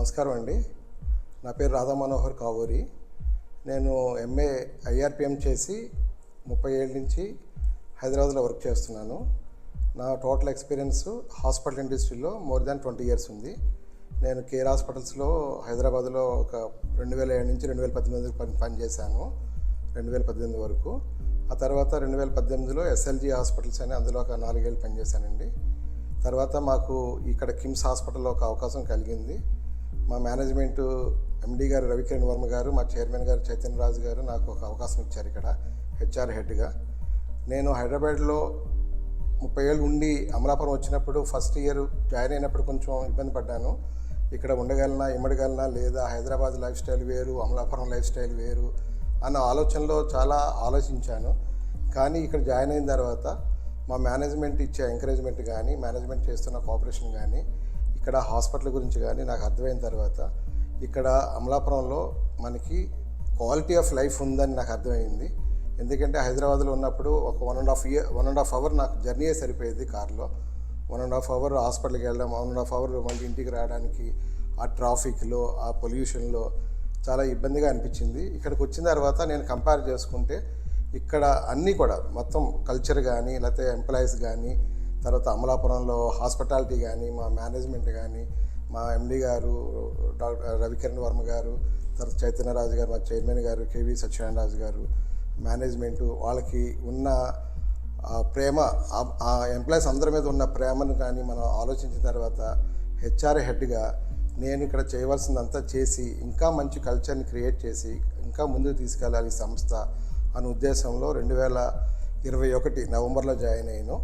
నమస్కారం అండి. నా పేరు రాధా మనోహర్ కావూరి. నేను ఎంఏ ఐఆర్పిఎం చేసి 30 ఏళ్ళ నుంచి హైదరాబాద్లో వర్క్ చేస్తున్నాను. నా టోటల్ ఎక్స్పీరియన్స్ హాస్పిటల్ ఇండస్ట్రీలో మోర్ దాన్ 20 ఇయర్స్ ఉంది. నేను కేర్ హాస్పిటల్స్లో హైదరాబాద్లో ఒక 2007 నుంచి 2018 పనిచేశాను, 2018 వరకు. ఆ తర్వాత 2018లో ఎస్ఎల్జీ హాస్పిటల్స్ అని అందులో ఒక 4 ఏళ్ళు పనిచేశానండి. తర్వాత మాకు ఇక్కడ కిమ్స్ హాస్పిటల్లో ఒక అవకాశం కలిగింది. మా మేనేజ్మెంటు ఎండి గారు రవికిరణ్ వర్మ గారు, మా చైర్మన్ గారు చైతన్య రాజు గారు నాకు ఒక అవకాశం ఇచ్చారు ఇక్కడ హెచ్ఆర్ హెడ్గా. నేను హైదరాబాద్లో 30 ఏళ్ళు ఉండి అమలాపురం వచ్చినప్పుడు ఫస్ట్ ఇయర్ జాయిన్ అయినప్పుడు కొంచెం ఇబ్బంది పడ్డాను. ఇక్కడ ఉండగలనా, ఇమ్మడగలనా, లేదా హైదరాబాద్ లైఫ్ స్టైల్ వేరు, అమలాపురం లైఫ్ స్టైల్ వేరు అన్న ఆలోచనలో చాలా ఆలోచించాను. కానీ ఇక్కడ జాయిన్ అయిన తర్వాత మా మేనేజ్మెంట్ ఇచ్చే ఎంకరేజ్మెంట్ కానీ, మేనేజ్మెంట్ చేస్తున్న కోఆపరేషన్ కానీ, ఇక్కడ హాస్పిటల్ గురించి కానీ నాకు అర్థమైన తర్వాత ఇక్కడ అమలాపురంలో మనకి క్వాలిటీ ఆఫ్ లైఫ్ ఉందని నాకు అర్థమైంది. ఎందుకంటే హైదరాబాద్లో ఉన్నప్పుడు ఒక 1.5 అవర్ నాకు జర్నీయే సరిపోయేది కార్లో. 1.5 అవర్ హాస్పిటల్కి వెళ్ళడం, 1.5 అవర్ మళ్ళీ ఇంటికి రావడానికి ఆ ట్రాఫిక్లో, ఆ పొల్యూషన్లో చాలా ఇబ్బందిగా అనిపించింది. ఇక్కడికి వచ్చిన తర్వాత నేను కంపేర్ చేసుకుంటే ఇక్కడ అన్నీ కూడా మొత్తం కల్చర్ కానీ, లేకపోతే ఎంప్లాయీస్ కానీ, తర్వాత అమలాపురంలో హాస్పిటాలిటీ కానీ, మా మేనేజ్మెంట్ కానీ, మా ఎండి గారు డాక్టర్ రవికిరణ్ వర్మ గారు, తర్వాత చైతన్య రాజు గారు, మా చైర్మన్ గారు కేవి సత్యనారాయణ రాజు గారు, మేనేజ్మెంటు వాళ్ళకి ఉన్న ప్రేమ, ఆ ఎంప్లాయీస్ అందరి మీద ఉన్న ప్రేమను కానీ మనం ఆలోచించిన తర్వాత హెచ్ఆర్ హెడ్గా నేను ఇక్కడ చేయవలసిందంతా చేసి ఇంకా మంచి కల్చర్ని క్రియేట్ చేసి ఇంకా ముందుకు తీసుకెళ్ళాలి ఈ సంస్థ అనే ఉద్దేశంలో 2021 నవంబర్లో జాయిన్ అయ్యాను.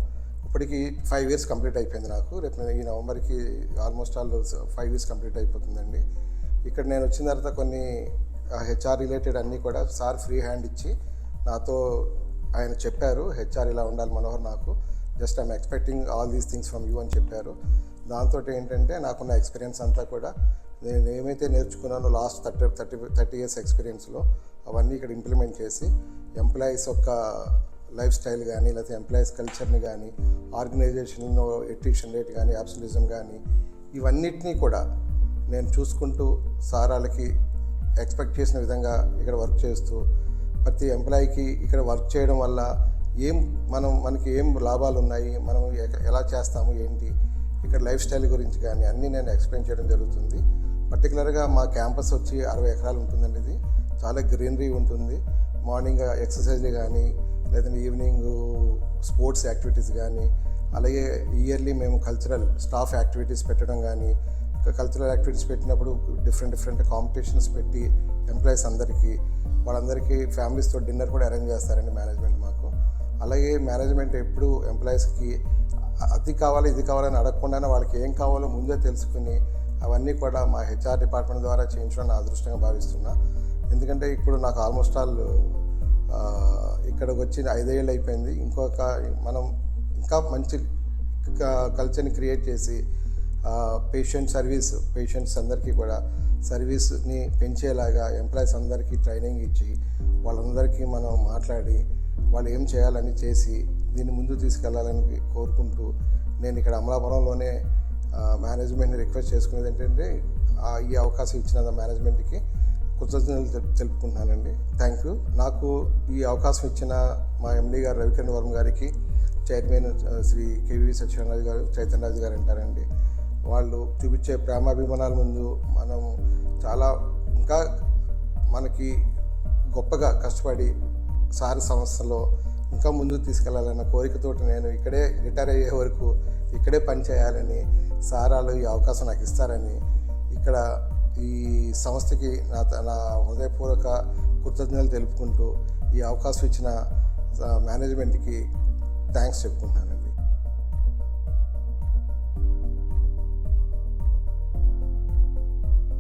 ఇప్పటికి 5 ఇయర్స్ కంప్లీట్ అయిపోయింది నాకు. రేపు ఈ నవంబర్కి ఆల్మోస్ట్ 5 ఇయర్స్ కంప్లీట్ అయిపోతుందండి. ఇక్కడ నేను వచ్చిన తర్వాత కొన్ని హెచ్ఆర్ రిలేటెడ్ అన్నీ కూడా సార్ ఫ్రీ హ్యాండ్ ఇచ్చి నాతో ఆయన చెప్పారు, హెచ్ఆర్ ఇలా ఉండాలి మనోహర్, నాకు just I'm expecting all these things from you అని చెప్పారు. దాంతో ఏంటంటే నాకున్న ఎక్స్పీరియన్స్ అంతా కూడా నేను ఏమైతే నేర్చుకున్నానో లాస్ట్ 30 ఇయర్స్ ఎక్స్పీరియన్స్లో అవన్నీ ఇక్కడ ఇంప్లిమెంట్ చేసి ఎంప్లాయీస్ యొక్క లైఫ్ స్టైల్ కానీ, లేకపోతే ఎంప్లాయీస్ కల్చర్ని కానీ, ఆర్గనైజేషన్లో ఎట్రిషన్ రేట్ కానీ, అబ్సల్యూజం కానీ, ఇవన్నిటినీ కూడా నేను చూసుకుంటూ సారాలకి ఎక్స్పెక్ట్ చేసిన విధంగా ఇక్కడ వర్క్ చేస్తూ ప్రతి ఎంప్లాయీకి ఇక్కడ వర్క్ చేయడం వల్ల మనకి ఏం లాభాలు ఉన్నాయి, మనం ఎలా చేస్తాము, ఏంటి, ఇక్కడ లైఫ్ స్టైల్ గురించి కానీ అన్నీ నేను ఎక్స్ప్లెయిన్ చేయడం జరుగుతుంది. పర్టికులర్గా మా క్యాంపస్ వచ్చి 60 ఎకరాలు ఉంటుందండి. ఇది చాలా గ్రీనరీ ఉంటుంది. మార్నింగ్ ఎక్సర్సైజ్లు కానీ, లేదంటే ఈవినింగ్ స్పోర్ట్స్ యాక్టివిటీస్ కానీ, అలాగే ఇయర్లీ మేము కల్చరల్ స్టాఫ్ యాక్టివిటీస్ పెట్టడం కానీ, కల్చరల్ యాక్టివిటీస్ పెట్టినప్పుడు డిఫరెంట్ కాంపిటీషన్స్ పెట్టి ఎంప్లాయీస్ వాళ్ళందరికీ ఫ్యామిలీస్తో డిన్నర్ కూడా అరేంజ్ చేస్తారండి మేనేజ్మెంట్ మాకు. అలాగే మేనేజ్మెంట్ ఎప్పుడు ఎంప్లాయీస్కి అది కావాలి ఇది కావాలని అడగకుండానే వాళ్ళకి ఏం కావాలో ముందే తెలుసుకుని అవన్నీ కూడా మా హెచ్ఆర్ డిపార్ట్మెంట్ ద్వారా చేయించడం నా అదృష్టంగా భావిస్తున్నా. ఎందుకంటే ఇప్పుడు నాకు ఆల్మోస్ట్ ఇక్కడికి వచ్చి 5 ఏళ్ళు అయిపోయింది. మనం ఇంకా మంచి కల్చర్ని క్రియేట్ చేసి పేషెంట్స్ అందరికీ కూడా సర్వీస్ని పెంచేలాగా ఎంప్లాయీస్ అందరికీ ట్రైనింగ్ ఇచ్చి వాళ్ళందరికీ మనం మాట్లాడి వాళ్ళు ఏం చేయాలని చేసి దీన్ని ముందు తీసుకెళ్లాలని కోరుకుంటూ నేను ఇక్కడ అమలాపురంలోనే మేనేజ్మెంట్ని రిక్వెస్ట్ చేసుకునేది ఏంటంటే ఈ అవకాశం ఇచ్చిన మేనేజ్మెంట్కి కృతజ్ఞతలు తెలుపుకుంటున్నానండి. Thank you. నాకు ఈ అవకాశం ఇచ్చిన మా ఎండి గారు రవికిరణ్ వర్మ గారికి, చైర్మన్ శ్రీ కేవి సత్యనారాయణ గారు, చైతన్య రాజు గారు అంటారండి. వాళ్ళు చూపించే ప్రేమాభిమానాల ముందు మనం చాలా ఇంకా మనకి గొప్పగా కష్టపడి సారి సంస్థలో ఇంకా ముందుకు తీసుకెళ్లాలన్న కోరికతోటి నేను ఇక్కడే రిటైర్ అయ్యే వరకు ఇక్కడే పనిచేయాలని, సారాలు ఈ అవకాశం నాకు ఇస్తారని ఇక్కడ ఈ సంస్థకి నా హృదయపూర్వక కృతజ్ఞతలు తెలుపుకుంటూ ఈ అవకాశం ఇచ్చిన మేనేజ్మెంట్కి థ్యాంక్స్ చెప్పుకుంటున్నానండి.